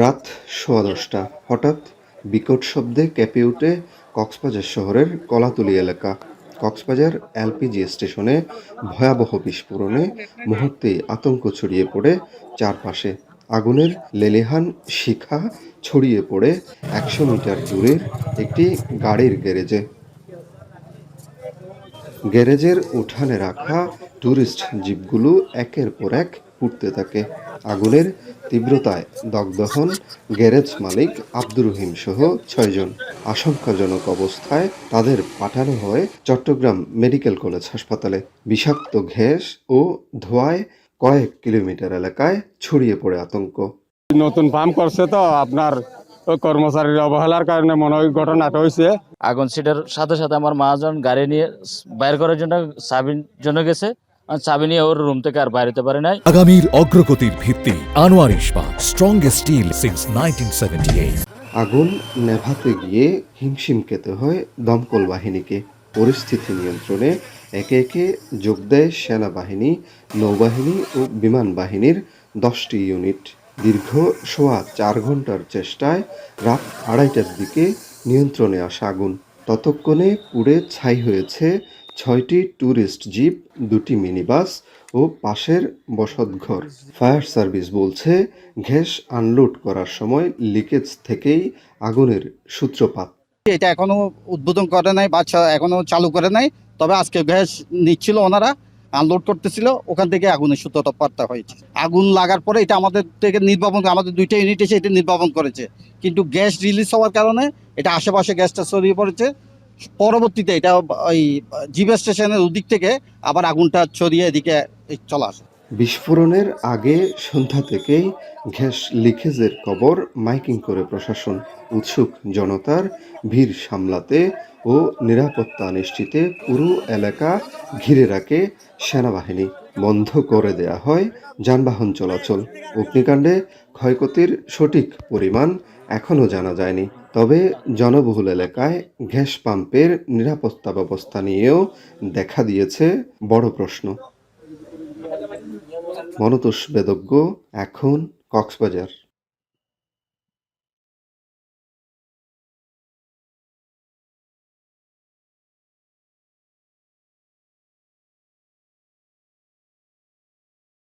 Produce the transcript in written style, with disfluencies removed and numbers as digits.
রাত ১:১০ হঠাৎ বিকট শব্দে কেঁপে ওঠে কক্সবাজার শহরের কলাতলী এলাকা। কক্সবাজার এলপিজি স্টেশনে ভয়াবহ বিস্ফোরণে মুহূর্তেই আতঙ্ক ছড়িয়ে পড়ে চারপাশে। আগুনের লেলিহান শিখা ছড়িয়ে পড়ে ১০০ মিটার দূরের একটি গাড়ির গ্যারেজে। গ্যারেজের উঠানে রাখা ট্যুরিস্ট জিপগুলো একের পর এক পুড়তে থাকে। আগুনের তীব্রতায় দগ্ধ হন গ্যারেজ মালিক আব্দুর রহিম সহ ৬ জন। আশঙ্কাজনক অবস্থায় তাদের পাঠানো হয় চট্টগ্রাম মেডিকেল কলেজ হাসপাতালে। বিষাক্ত গ্যাস ও ধোঁয়ায় কয়েক কিলোমিটার এলাকায় ছড়িয়ে পড়ে আতঙ্ক। নতুন ফার্ম করছে তো আপনার ওই কর্মচারীর অবহেলার কারণে মনে হয় ঘটনাটা হয়েছে। আগুন ছিটার সাথে সাথে আমার মহাজন গাড়ি নিয়ে বাইর করার জন্য চাবির জন্য গেছে, চাবি নিয়ে ওর রুম থেকে আর বাইরেতে পারে নাই। আগামীর অগ্রগতির ভিত্তি আনোয়ার ইস্পাত, স্ট্রংগেস্ট স্টিল সিন্স 1978। আগুন নেভাতে গিয়ে হিমশিম খেতে হয় দমকল বাহিনীকে। পরিস্থিতি নিয়ন্ত্রণে একে একে যোগ দেয় সেনাবাহিনী, নৌবাহিনী ও বিমান বাহিনীর ১০টি ইউনিট। দীর্ঘ সোয়া ৪ ঘন্টার চেষ্টায় রাত ২:৩০টার দিকে নিয়ন্ত্রণে আসা আগুন। ততক্ষণে পুড়ে ছাই হয়েছে ৬টি ট্যুরিস্ট জিপ, ২টি মিনিবাস ও পাশের বসতঘর। ফায়ার সার্ভিস বলছে, গ্যাস আনলোড করার সময় লিকেজ থেকেই আগুনের সূত্রপাত। এটা এখনো উদ্বোধন করে নাই বা এখনো চালু করে নাই, তবে আজকে গ্যাস নিচ্ছিল, ওনারা আনলোড করতেছিল, ওখান থেকে আগুনের সূত্রপাত হয়েছে। আগুন লাগার পরে এটা আমাদের থেকে নির্বাপন, আমাদের 2টা ইউনিট এসে এটা নির্বাপন করেছে, কিন্তু গ্যাস রিলিজ হওয়ার কারণে এটা আশেপাশে গ্যাসটা ছড়িয়ে পড়েছে। পরবর্তীতে এটা ওই জিপ স্টেশনের ওদিক থেকে আবার আগুনটা ছড়িয়ে এদিকে চলে আসে। বিস্ফোরণের আগে সন্ধ্যা থেকেই গ্যাস লিকেজের খবর মাইকিং করে প্রশাসন। উৎসুক জনতার ভিড় সামলাতে ও নিরাপত্তা নিশ্চিতে পুরো এলাকা ঘিরে রাখে সেনাবাহিনী। বন্ধ করে দেয়া হয় যানবাহন চলাচল। অগ্নিকাণ্ডে ক্ষয়ক্ষতির সঠিক পরিমাণ এখনও জানা যায়নি। তবে জনবহুল এলাকায় গ্যাস পাম্পের নিরাপত্তা ব্যবস্থা নিয়েও দেখা দিয়েছে বড় প্রশ্ন। মনতোষ বেদজ্ঞ, এখন কক্সবাজার।